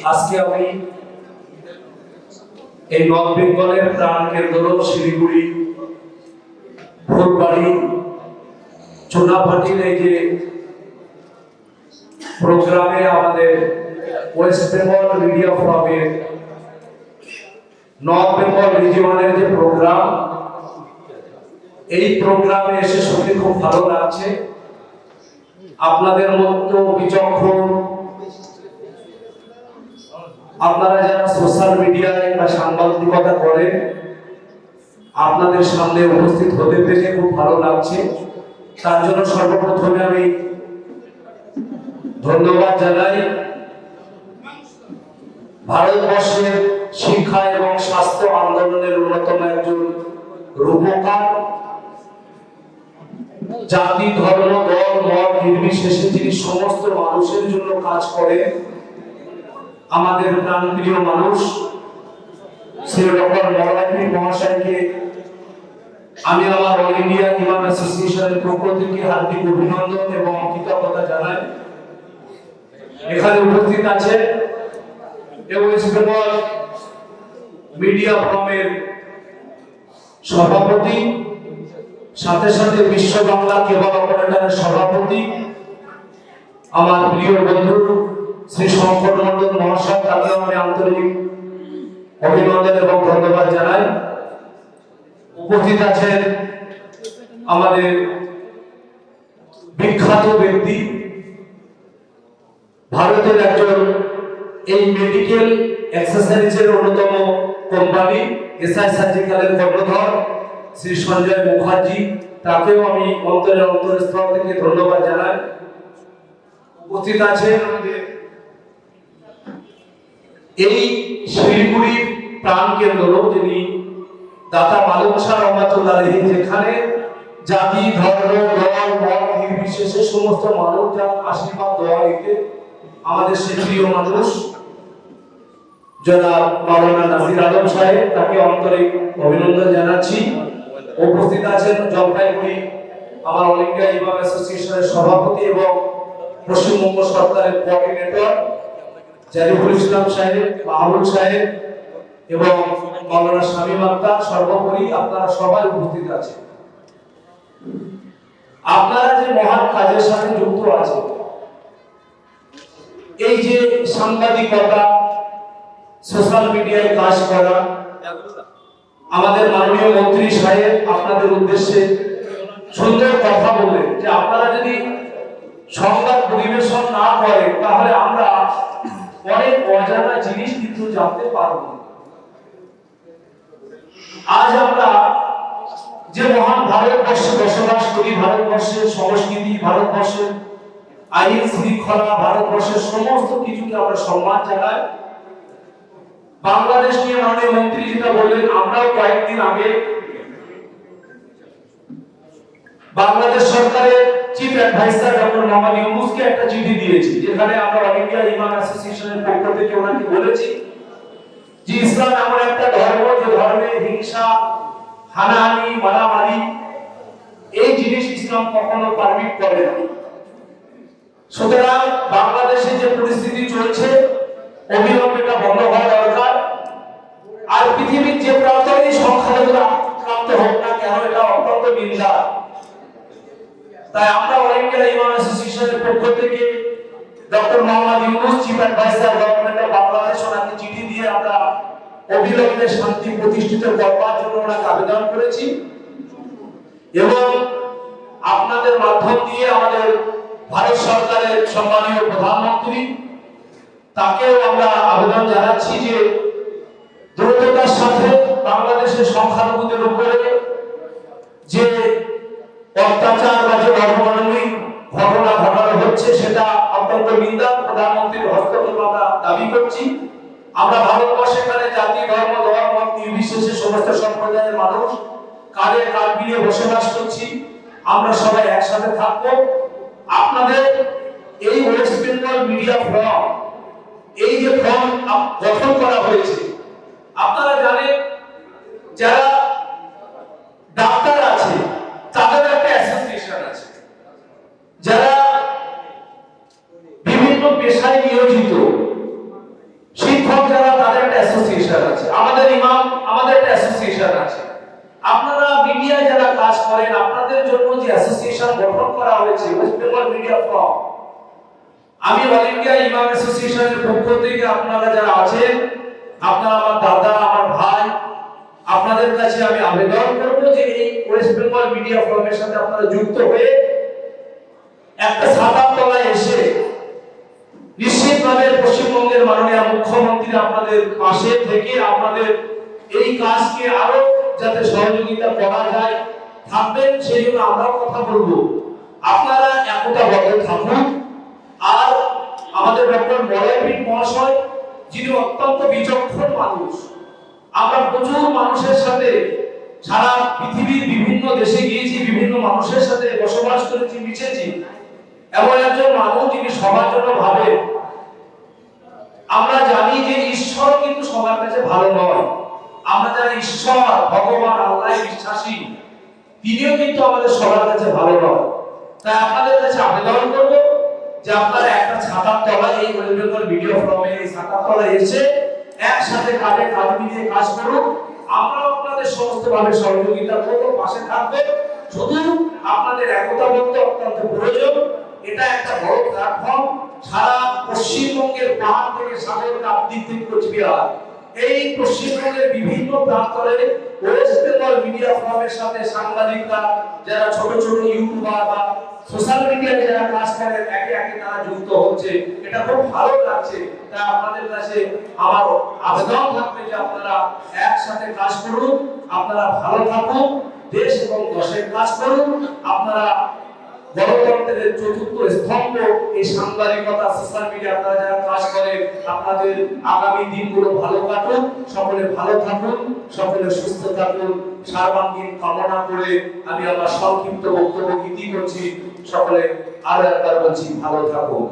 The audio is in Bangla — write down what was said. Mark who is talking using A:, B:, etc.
A: আজকে আমি এই নর্থ বেঙ্গলের প্রাণ কেন্দ্র শিলিগুড়ি ফুলবাড়ি চুনাভাটির এই যে প্রোগ্রামে আমাদের ওয়েস্ট বেঙ্গল মিডিয়া ফোরামের নর্থ বেঙ্গল রিজিয়নের যে প্রোগ্রাম, এই প্রোগ্রামে এসে সত্যি খুব ভালো লাগছে। আপনাদের মতো বিচক্ষণ আপনারা যারা সোশ্যাল মিডিয়ায় বা সাংবাদিকতা করেন, আপনাদের সামনে উপস্থিত হতে পেরে খুব ভালো লাগছে। তার জন্য সর্বপ্রথমে আমি ধন্যবাদ জানাই ভারতবর্ষের শিক্ষা এবং স্বাস্থ্য আন্দোলনের অন্যতম একজন রূপকার, জাতি ধর্ম দল মত নির্বিশেষে যিনি সমস্ত মানুষের জন্য কাজ করেন, আমাদের প্রাণপ্রিয় মানুষ শ্রী ডক্টর মৌলানা মহাশয়কে আমি আমার অল ইন্ডিয়া ইমাম অ্যাসোসিয়েশনের পক্ষ থেকে হার্দিক অভিনন্দন এবং কৃতজ্ঞতা জানাই। এখানে উপস্থিত আছে ওয়েস্ট বেঙ্গল মিডিয়া ফোরামের সভাপতি, সাথে সাথে বিশ্ব বাংলা কেবল অপারেটরের সভাপতি আমার প্রিয় বন্ধু শ্রী শঙ্কর মন্ডল মহাশয়, তাকে আমি আন্তরিক অভিনন্দন এবং ধন্যবাদ জানাই। উপস্থিত আছেন আমাদের বিখ্যাত ব্যক্তি, ভারতের একজন এই মেডিকেল এক্সেসরিজের অন্যতম কোম্পানি এসআই সার্জিক্যালের কর্ণধর শ্রী সঞ্জয় মুখার্জি, তাকেও আমি অন্তরস্থল থেকে ধন্যবাদ জানাই। উপস্থিত আছেন এই শিলিগুড়ির প্রাণ কেন্দ্র যিনি দাতা মালুম শাহ রহমাতুল্লাহ আলাইহি, যেখানে জাতি ধর্ম দল মত নির্বিশেষে সমস্ত মানুষ যার আশীর্বাদ দোয়া নিতে আমাদের সেই প্রিয় মানুষ জনাব মাওলানা নাসির আলম সাহেব, তাকে আন্তরিক অভিনন্দন জানাচ্ছি। উপস্থিত আছেন জলপাইগুড়ি আমার অল ইন্ডিয়া ইমাম অ্যাসোসিয়েশনের সভাপতি এবং পশ্চিমবঙ্গ সরকারের কোঅর্ডিনেটর জারিফুল ইসলাম সাহেব, মাহমুদ সাহেব এবং মাওলানা শামীম আক্তার। সর্বোপরি আপনারা সবাই উপস্থিত আছেন। আপনারা যে মহান কাজের সাথে যুক্ত আছেন, এই যে সাংবাদিকতা, সোশ্যাল মিডিয়ায় কাজ করা, আমাদের মাননীয় মন্ত্রী সাহেব আপনাদের উদ্দেশ্যে সুন্দর কথা বললেন যে আপনারা যদি সংবাদ পরিবেশন না করেন তাহলে আমরা অনেক অজানা জিনিস কিন্তু জানতে পারব না। আজ আমরা যে মহান ভারতবর্ষে বসবাস করি, ভারতবর্ষের সংস্কৃতি, ভারতবর্ষের আইন শৃঙ্খলা, ভারতবর্ষের সমস্ত কিছুকে আমরা সম্মান জানাই। বাংলাদেশ নিয়ে মাননীয় মন্ত্রী যেটা বললেন, আমরাও কয়েকদিন আগে বাংলাদেশ সরকারের চিফ অ্যাডভাইজার ডক্টর মোহাম্মদ ইউনূসকে একটা চিঠি দিয়েছি, যেখানে আমরা অল ইন্ডিয়া ইমাম অ্যাসোসিয়েশনের পক্ষ থেকে ওনাকে বলেছি যে ইসলাম এমন একটা ধর্ম যে ধর্মে হিংসা, হানাহানি, মারামারি এই জিনিস ইসলাম কখনো পারমিট করে না। সুতরাং বাংলাদেশে যে পরিস্থিতি চলছে অবিলম্বে এটা বন্ধ হওয়া দরকার। আর পৃথিবীর যে প্রান্তেই সংখ্যালঘুরা আক্রান্ত হোক না কেন, এটা অত্যন্ত নিন্দা। তাই আমরা অল ইন্ডিয়া ইমাম অ্যাসোসিয়েশনের পক্ষ থেকে doctor Mohammad Yunus chief adviser government of Bangladesh, ওনাকে চিঠি দিয়ে আমরা অবিলম্বে শান্তি প্রতিষ্ঠিত করবার জন্য ওনাকে আবেদন করেছি এবং আপনাদের মাধ্যম দিয়ে আমাদের ভারত সরকারের সম্মানীয় প্রধানমন্ত্রী, তাকেও আমরা আবেদন জানাচ্ছি যে দ্রুততার সাথে বাংলাদেশের সংখ্যালঘুদের উপরে যে অত্যাচার বা যে ধর্মানুযায়ী ঘটনা ঘটানো হচ্ছে সেটা অত্যন্ত নিন্দা। প্রধানমন্ত্রীর হস্তক্ষেপ আমরা দাবি করছি। আমরা ভারতবর্ষে এখানে জাতি ধর্ম দল মত নির্বিশেষে সমস্ত সম্প্রদায়ের মানুষ কাঁধে কাঁধ মিলিয়ে বসবাস করছি। আমরা সবাই একসাথে থাকবো। আপনাদের এই ওয়েস্ট বেঙ্গল মিডিয়া ফোরাম, এই যে ফোরাম গঠন করা হয়েছে, আপনারা জানেন যারা ডাক্তার আছে তাদের একটা অ্যাসোসিয়েশন আছে, যারা বিভিন্ন পেশায় নিয়োজিত অ্যাসোসিয়েশন আছে, আমাদের ইমাম আমাদের একটা অ্যাসোসিয়েশন আছে। আপনারা মিডিয়া যারা কাজ করেন, আপনাদের জন্য যে অ্যাসোসিয়েশন গঠন করা হয়েছে ওয়েস্ট বেঙ্গল মিডিয়া ফোরাম, আমি অল ইন্ডিয়া ইমাম অ্যাসোসিয়েশনের পক্ষ থেকে আপনারা যারা আছেন, আপনারা আমার দাদা, আমার ভাই, আপনাদের কাছে আমি আবেদন করব যে এই ওয়েস্ট বেঙ্গল মিডিয়া ফোরামের সাথে আপনারা যুক্ত হয়ে একটা ছাতার তলায় এসে নিশ্চিতভাবে পশ্চিমবঙ্গের মাননীয় মুখ্যমন্ত্রী আপনাদের পাশে থেকে আপনাদের এই কাজকে আরো যাতে সহযোগিতা করা যায় থাকবেন, সেই জন্য আমরাও কথা বলবো। আপনারা একতাবদ্ধ থাকুন। আর আমাদের ডক্টর মলয়বীর মহাশয়, যিনি অত্যন্ত বিচক্ষণ মানুষ, আমরা প্রচুর মানুষের সাথে সারা পৃথিবীর বিভিন্ন দেশে গিয়েছি, বিভিন্ন মানুষের সাথে বসবাস করেছি, মিশেছি। এমন একজন মানুষ যিনি সবার জন্য ভাবে। আমরা জানি যে ঈশ্বর কিন্তু সবার কাছে ভালো নয়। আমরা যারা ঈশ্বর, ভগবান, আল্লাহ বিশ্বাসী, তিনিও কিন্তু আমাদের সবার কাছে ভালো নয়। তাই আপনাদের কাছে আবেদন করব যে আপনারা একটা ছাতার তলায় এই ওয়েস্ট বেঙ্গল মিডিয়া ফোরামে এই ছাতার তলায় এসে একসাথে কাঁধে কাঁধ মিলিয়ে কাজ করুন। আমরা আপনাদের সমস্ত ভাবে সহযোগিতা করব, পাশে থাকবে। শুধু আপনাদের একতাবদ্ধ অত্যন্ত প্রয়োজন। এটা একটা বড় প্ল্যাটফর্ম, সারা পশ্চিমবঙ্গের পাহাড় থেকে সাগর কাপ্তিক থেকে কোচবিহার, এই পশ্চিমবঙ্গের বিভিন্ন প্রান্তরে ওয়েস্ট বেঙ্গল মিডিয়া ফোরামের সাথে সাংবাদিকরা যারা ছোট ছোট ইউটিউবার বা সোশ্যাল মিডিয়ায় যারা কাজ করেন, একে একে তারা যুক্ত হচ্ছে। এটা খুব ভালো লাগছে। তাই আপনাদের কাছে আমার আবেদন থাকবে যে আপনারা একসাথে কাজ করুন, আপনারা ভালো থাকুন, দেশ এবং দেশের কাজ করুন। আপনারা গণতন্ত্রের চতুর্থ স্তম্ভ এই সাংবাদিকতা, সোশ্যাল মিডিয়া, আপনারা যারা কাজ করেন, আপনাদের আগামী দিনগুলো ভালো কাটুন, সকলে ভালো থাকুন, সকলে সুস্থ থাকুন, সর্বাঙ্গীন কামনা করে আমি আমার সংক্ষিপ্ত বক্তব্য ইতি করছি। সকলে আরো একবার বলছি, ভালো থাকুন।